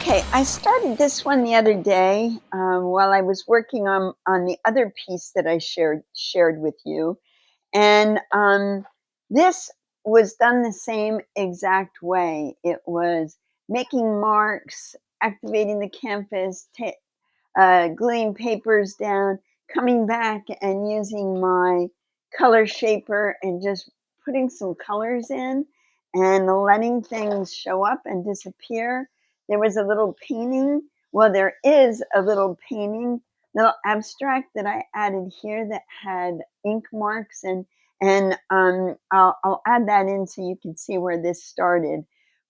Okay, I started this one the other day while I was working on the other piece that I shared with you, and this was done the same exact way. It was making marks, activating the canvas, gluing papers down, coming back and using my color shaper and just putting some colors in and letting things show up and disappear. There was a little painting. Well, there is a little painting, little abstract that I added here that had ink marks and I'll add that in so you can see where this started.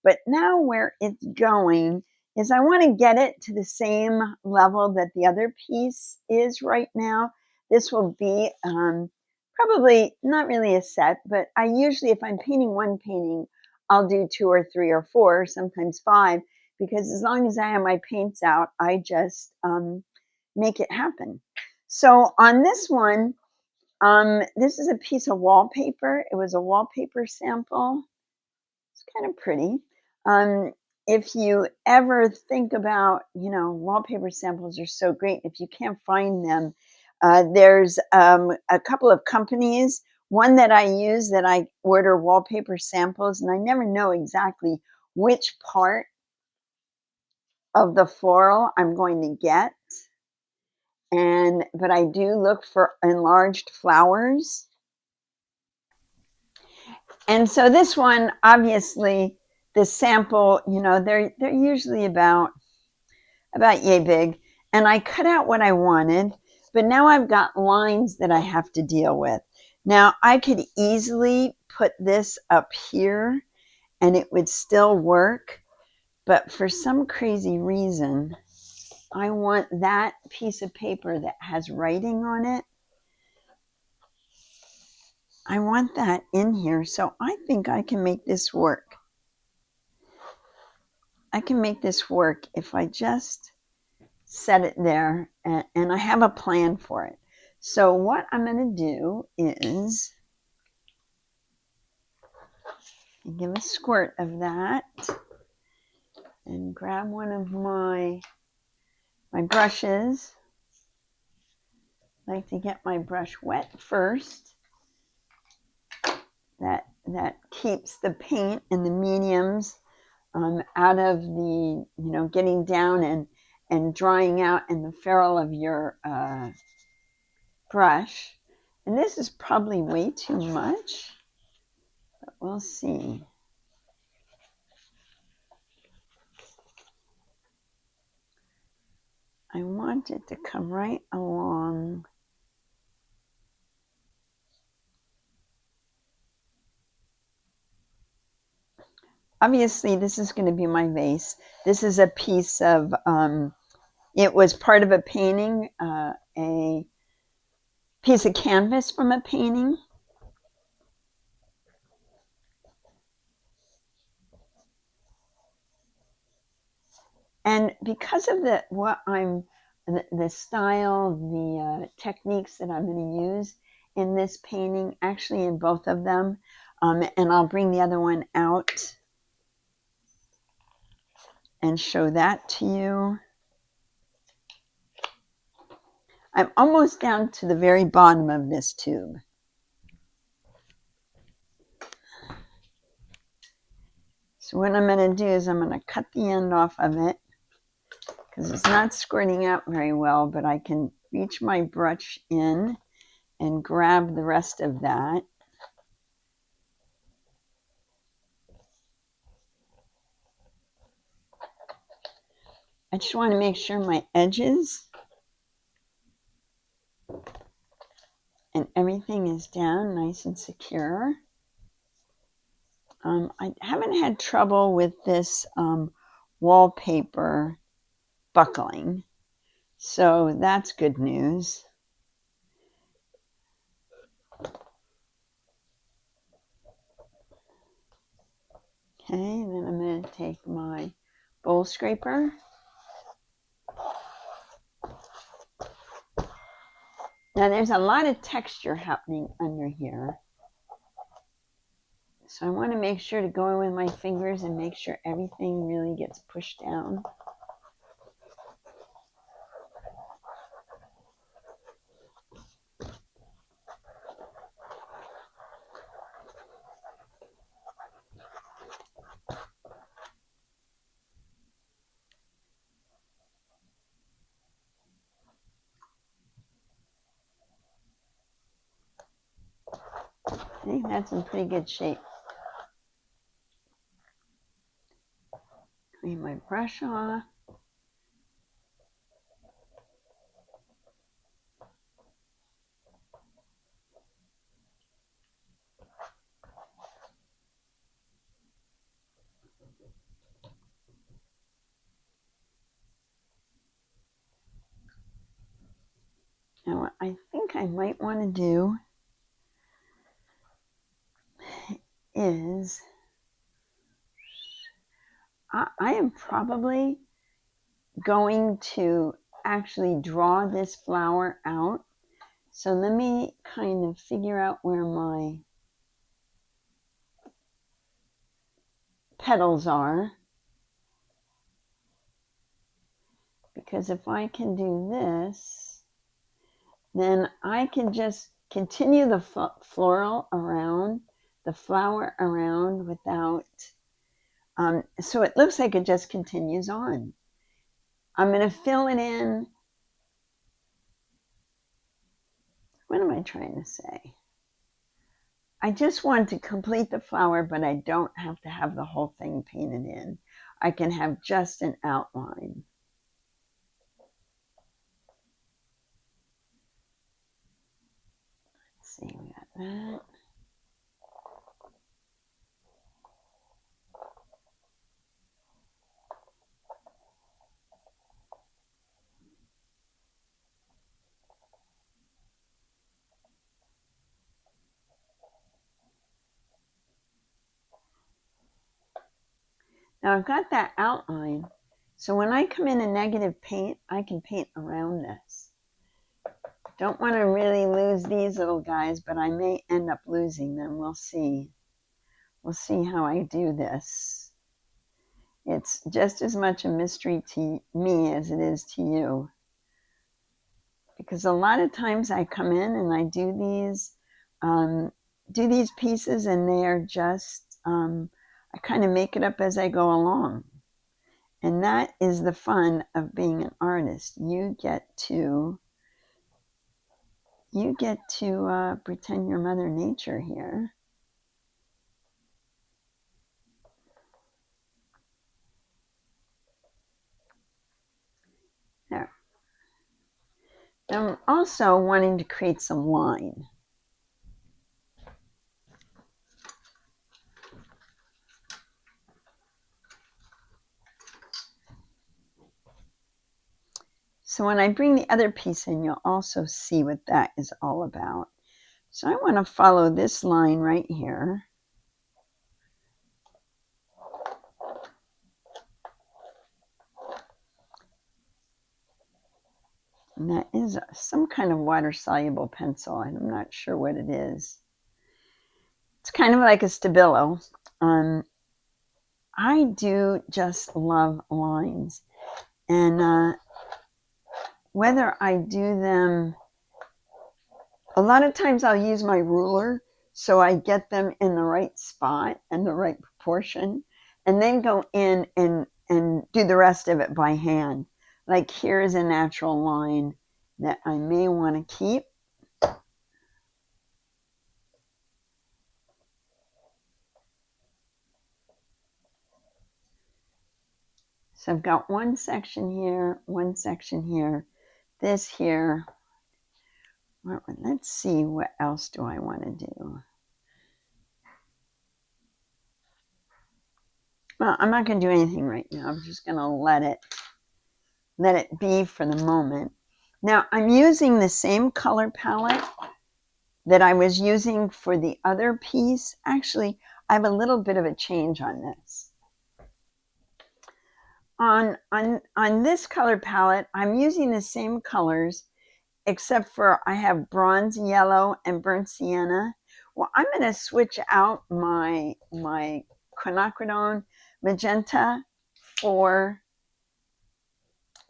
But now where it's going is I want to get it to the same level that the other piece is right now. This will be probably not really a set, but I usually, if I'm painting one painting, I'll do 2 or 3 or 4, sometimes 5, because as long as I have my paints out, I just make it happen. So on this one, this is a piece of wallpaper. It was a wallpaper sample. It's kind of pretty. If you ever think about, wallpaper samples are so great. If you can't find them, there's a couple of companies. One that I use that I order wallpaper samples, and I never know exactly which part of the floral I'm going to get. But I do look for enlarged flowers. And so this one, obviously, the sample, they're usually about yay big. And I cut out what I wanted, but now I've got lines that I have to deal with. Now I could easily put this up here and it would still work, but for some crazy reason, I want that piece of paper that has writing on it. I want that in here, so I think I can make this work. I can make this work if I just set it there, and I have a plan for it. So what I'm going to do is give a squirt of that and grab one of my brushes. I like to get my brush wet first. That keeps the paint and the mediums out of the, getting down and drying out in the ferrule of your brush. And this is probably way too much, but we'll see. I want it to come right along. Obviously, this is going to be my vase. This is a piece of, it was part of a painting, a piece of canvas from a painting. And because of the style, the techniques that I'm going to use in this painting, actually in both of them, and I'll bring the other one out and show that to you. I'm almost down to the very bottom of this tube. So what I'm going to do is I'm going to cut the end off of it because it's not squirting out very well, but I can reach my brush in and grab the rest of that. I just want to make sure my edges and everything is down nice and secure. I haven't had trouble with this wallpaper buckling, so that's good news. Okay, then I'm going to take my bowl scraper. Now there's a lot of texture happening under here. So I want to make sure to go in with my fingers and make sure everything really gets pushed down. think that's in pretty good shape. Clean my brush off. Now what I think I might want to do is I am probably going to actually draw this flower out. So let me kind of figure out where my petals are. Because if I can do this, then I can just continue the floral around, the flower around without, so it looks like it just continues on. I'm going to fill it in. What am I trying to say? I just want to complete the flower, but I don't have to have the whole thing painted in. I can have just an outline. Let's see, we got that. Now I've got that outline, so when I come in a negative paint, I can paint around this. Don't want to really lose these little guys, but I may end up losing them. We'll see. We'll see how I do this. It's just as much a mystery to me as it is to you. Because a lot of times I come in and I do these pieces, and they are just, I kind of make it up as I go along. And that is the fun of being an artist. You get to pretend you're Mother Nature here. There. I'm also wanting to create some line. So when I bring the other piece in, you'll also see what that is all about. So I want to follow this line right here. And that is some kind of water-soluble pencil. I'm not sure what it is. It's kind of like a Stabilo. I do just love lines. And whether I do them, a lot of times I'll use my ruler so I get them in the right spot and the right proportion, and then go in and do the rest of it by hand. Like here's a natural line that I may want to keep. So I've got one section here, this here. Let's see, what else do I want to do? Well, I'm not going to do anything right now. I'm just going to let it be for the moment. Now, I'm using the same color palette that I was using for the other piece. Actually, I have a little bit of a change on this. On this color palette, I'm using the same colors, except for I have bronze yellow and burnt sienna. Well, I'm going to switch out my quinacridone magenta for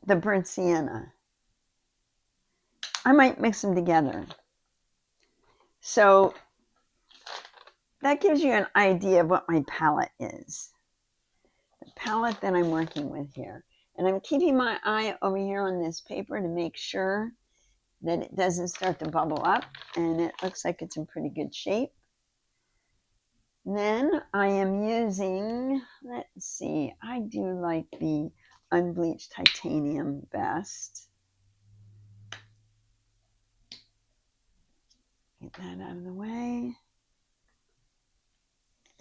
the burnt sienna. I might mix them together. So that gives you an idea of what my palette is. The palette that I'm working with here. And I'm keeping my eye over here on this paper to make sure that it doesn't start to bubble up. And it looks like it's in pretty good shape. Then I am using, let's see, I do like the unbleached titanium best. Get that out of the way.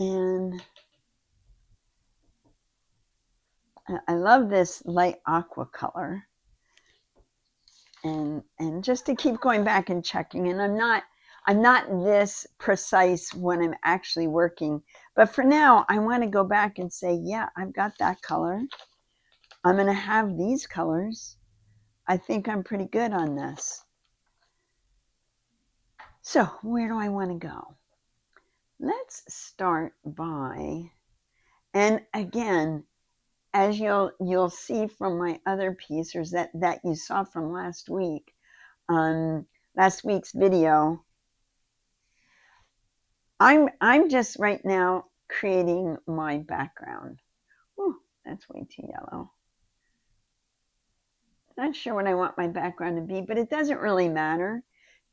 And I love this light aqua color. And just to keep going back and checking, and I'm not this precise when I'm actually working, but for now I want to go back and say, yeah, I've got that color. I'm going to have these colors. I think I'm pretty good on this. So where do I want to go? Let's start by, and again, as you'll see from my other piece, or that you saw from last week, last week's video, I'm just right now creating my background. Ooh, that's way too yellow. Not sure what I want my background to be, but it doesn't really matter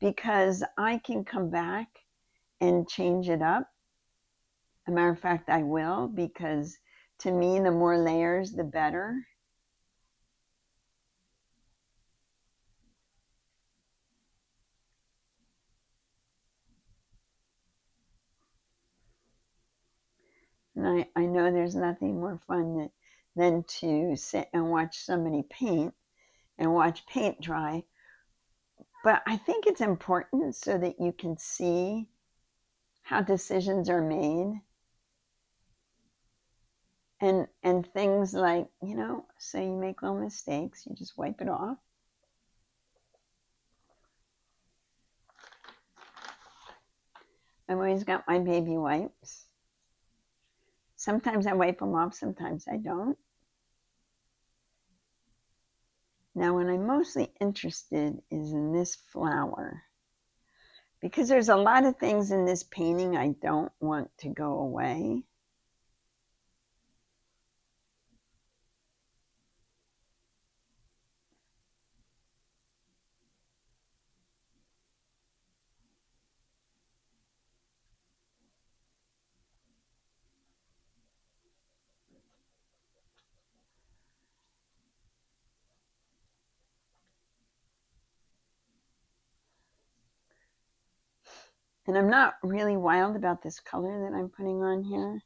because I can come back and change it up. As a matter of fact, I will, because to me, the more layers, the better. And I know there's nothing more fun than to sit and watch somebody paint and watch paint dry. But I think it's important so that you can see how decisions are made. And things like, so you make little mistakes, you just wipe it off. I've always got my baby wipes. Sometimes I wipe them off, sometimes I don't. Now, what I'm mostly interested is in this flower, because there's a lot of things in this painting I don't want to go away. And I'm not really wild about this color that I'm putting on here.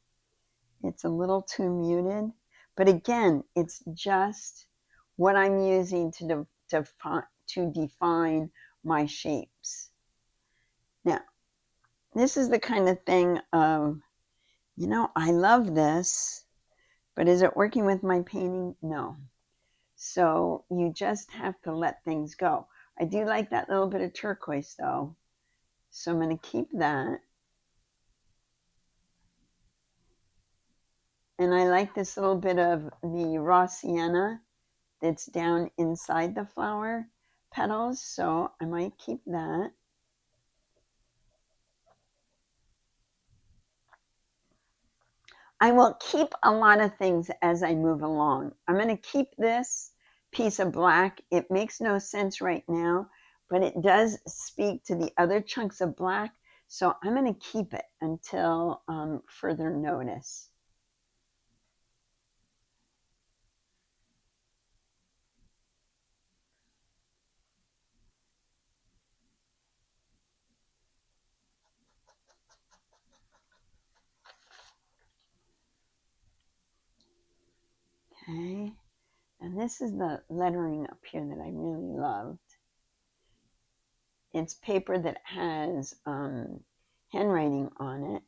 It's a little too muted. But again, it's just what I'm using to define my shapes. Now, this is the kind of thing of, I love this, but is it working with my painting? No. So you just have to let things go. I do like that little bit of turquoise though. So I'm going to keep that. And I like this little bit of the raw sienna that's down inside the flower petals. So I might keep that. I will keep a lot of things as I move along. I'm going to keep this piece of black. It makes no sense right now, but it does speak to the other chunks of black. So I'm going to keep it until further notice. Okay. And this is the lettering up here that I really loved. It's paper that has handwriting on it.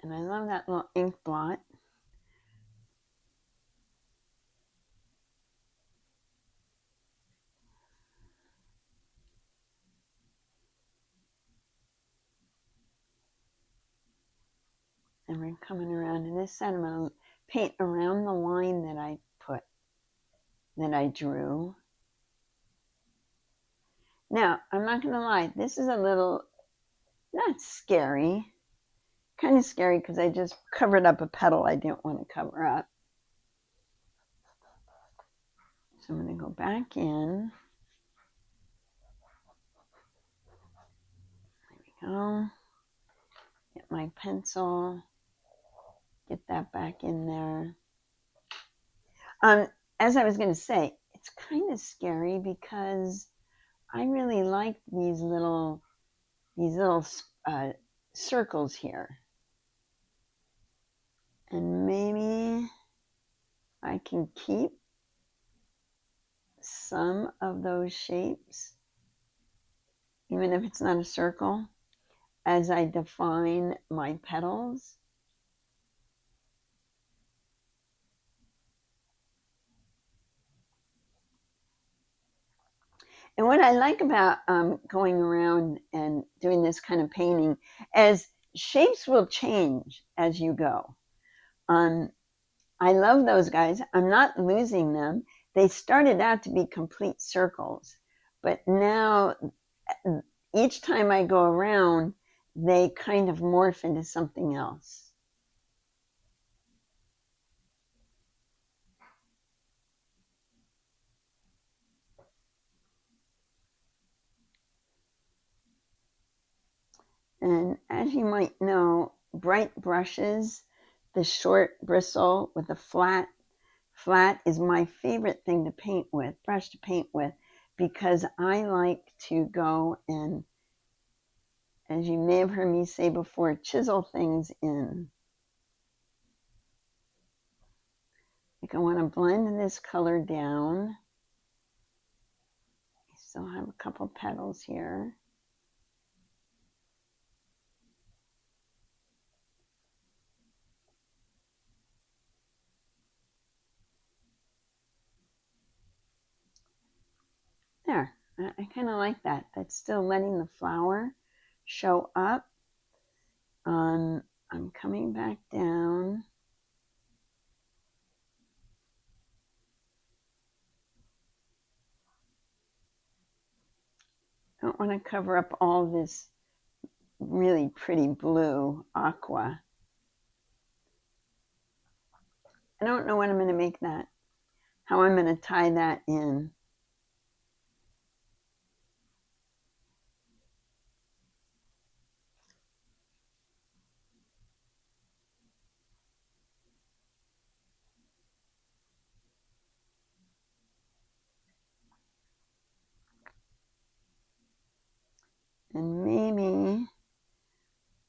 And I love that little ink blot. And we're coming around to this side. I'm going to paint around the line that I drew. Now, I'm not going to lie, this is a little, not scary, kind of scary because I just covered up a petal I didn't want to cover up. So I'm going to go back in. go. Get my pencil. Get that back in there. As I was going to say, it's kind of scary because I really like these little circles here. And maybe I can keep some of those shapes, even if it's not a circle, as I define my petals. And what I like about going around and doing this kind of painting is shapes will change as you go. I love those guys. I'm not losing them. They started out to be complete circles, but now each time I go around, they kind of morph into something else. And as you might know, bright brushes, the short bristle with a flat is my favorite thing to paint with, brush to paint with, because I like to go and, as you may have heard me say before, chisel things in. Like I want to blend this color down. I still have a couple petals here. There, I kind of like that. That's still letting the flower show up. I'm coming back down. I don't want to cover up all this really pretty blue aqua. I don't know when I'm going to make that, how I'm going to tie that in. And maybe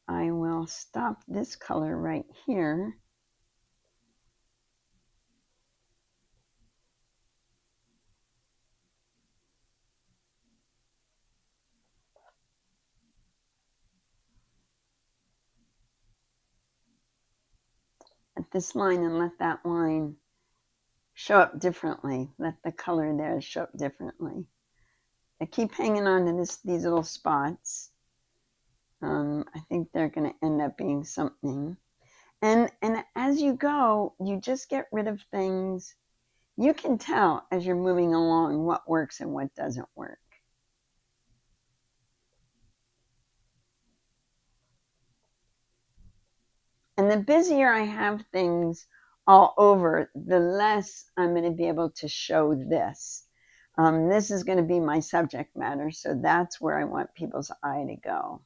I will stop this color right here. At this line and let that line show up differently. Let the color there show up differently. I keep hanging on to these little spots. I think they're going to end up being something. And as you go, you just get rid of things. You can tell as you're moving along what works and what doesn't work. And the busier I have things all over, the less I'm going to be able to show this. This is going to be my subject matter, so that's where I want people's eye to go.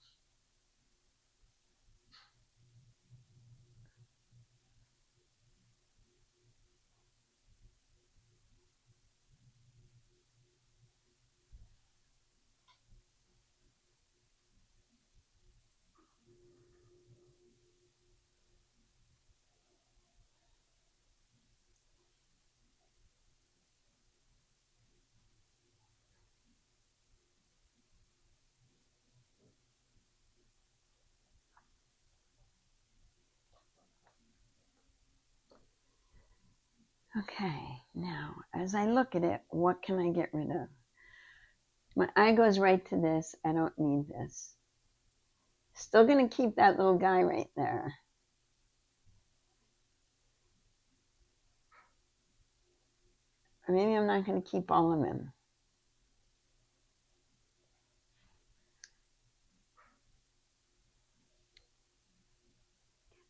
Okay, now as I look at it, what can I get rid of? My eye goes right to this. I don't need this. Still going to keep that little guy right there. Or maybe I'm not going to keep all of him.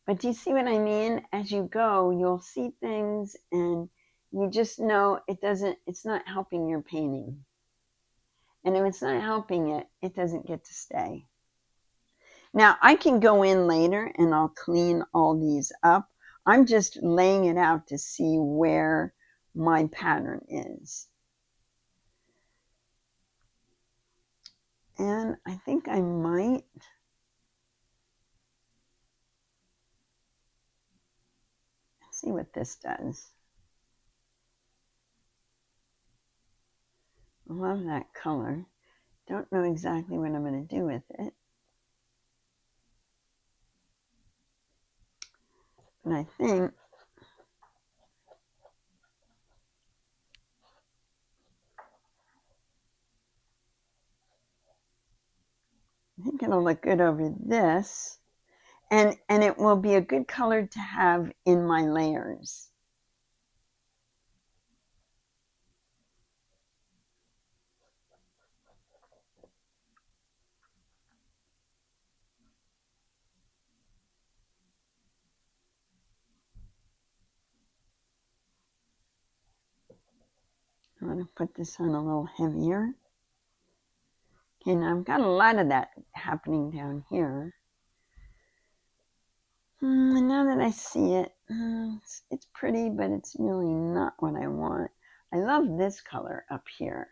But do you see what I mean? As you go, you'll see things and you just know it's not helping your painting. And if it's not helping it, it doesn't get to stay. Now I can go in later and I'll clean all these up. I'm just laying it out to see where my pattern is. And I think I might. See what this does. I love that color. Don't know exactly what I'm going to do with it. But I think it'll look good over this. And it will be a good color to have in my layers. I'm going to put this on a little heavier. Okay, now I've got a lot of that happening down here. And now that I see it, it's pretty, but it's really not what I want. I love this color up here.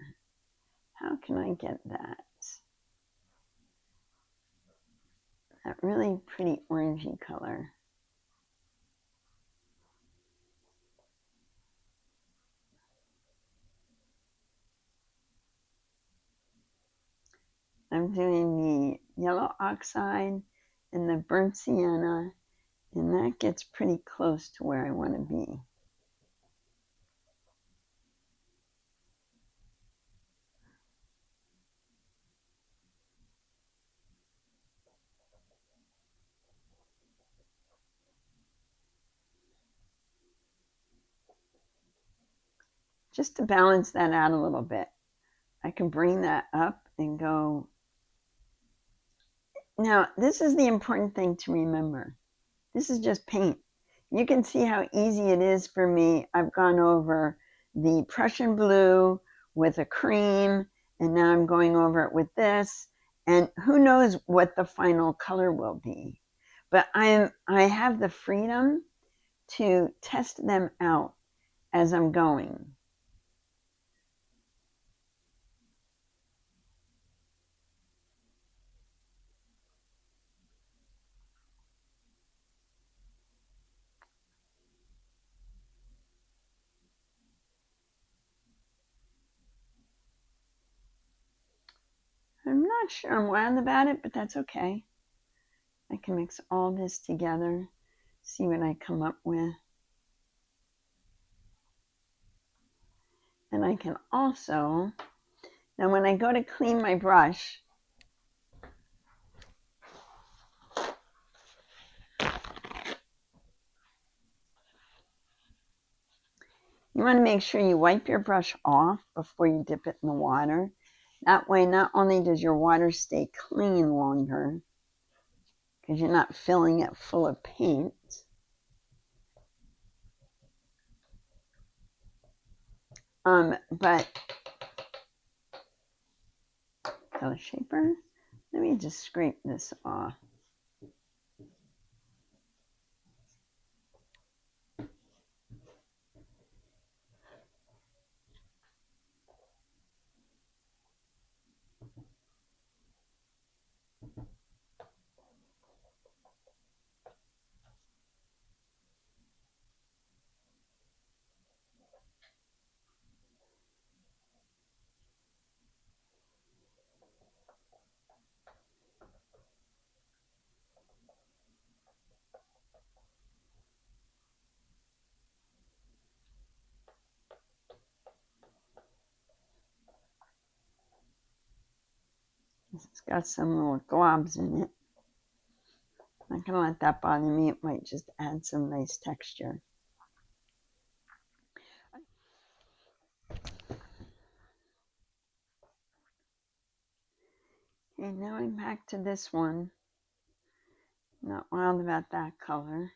How can I get that? That really pretty orangey color. I'm doing the yellow oxide and the burnt sienna, and that gets pretty close to where I want to be. Just to balance that out a little bit, I can bring that up and go. Now, this is the important thing to remember. This is just paint. You can see how easy it is for me. I've gone over the Prussian blue with a cream, and now I'm going over it with this, and who knows what the final color will be. But I have the freedom to test them out as I'm going. I'm not sure I'm wild about it, but that's okay. I can mix all this together, see what I come up with. And I can also, now when I go to clean my brush, you want to make sure you wipe your brush off before you dip it in the water. That way, not only does your water stay clean longer, because you're not filling it full of paint, but color shaper, let me just scrape this off. It's got some little globs in it. I'm not going to let that bother me. It might just add some nice texture. Okay, now I'm back to this one. Not wild about that color.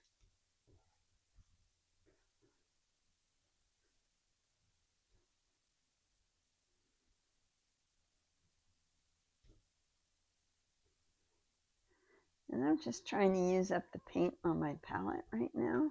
And I'm just trying to use up the paint on my palette right now.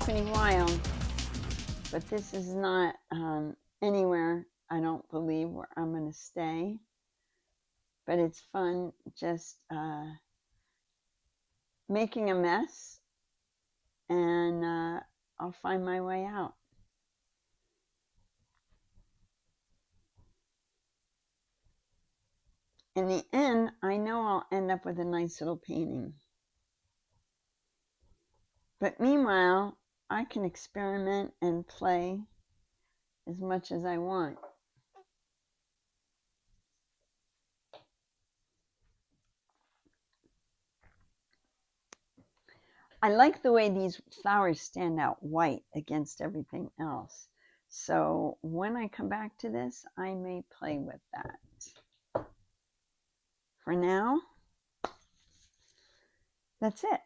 Pretty wild, but this is not anywhere, I don't believe, where I'm going to stay, but it's fun just making a mess, and I'll find my way out. In the end, I know I'll end up with a nice little painting. But meanwhile, I can experiment and play as much as I want. I like the way these flowers stand out white against everything else. So when I come back to this, I may play with that. For now, that's it.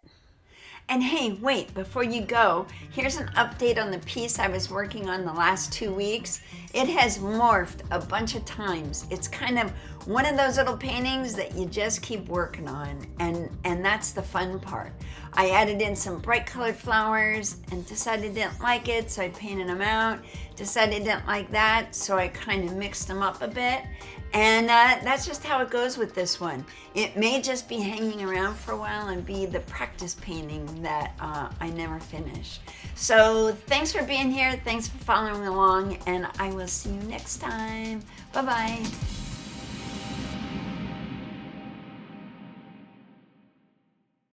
And hey, wait, before you go, here's an update on the piece I was working on the last 2 weeks. It has morphed a bunch of times. It's kind of one of those little paintings that you just keep working on, and that's the fun part. I added in some bright colored flowers and decided I didn't like it, so I painted them out. Decided I didn't like that, so I kind of mixed them up a bit. And that's just how it goes with this one. It may just be hanging around for a while and be the practice painting that I never finish. So thanks for being here. Thanks for following along, and I will see you next time. Bye-bye.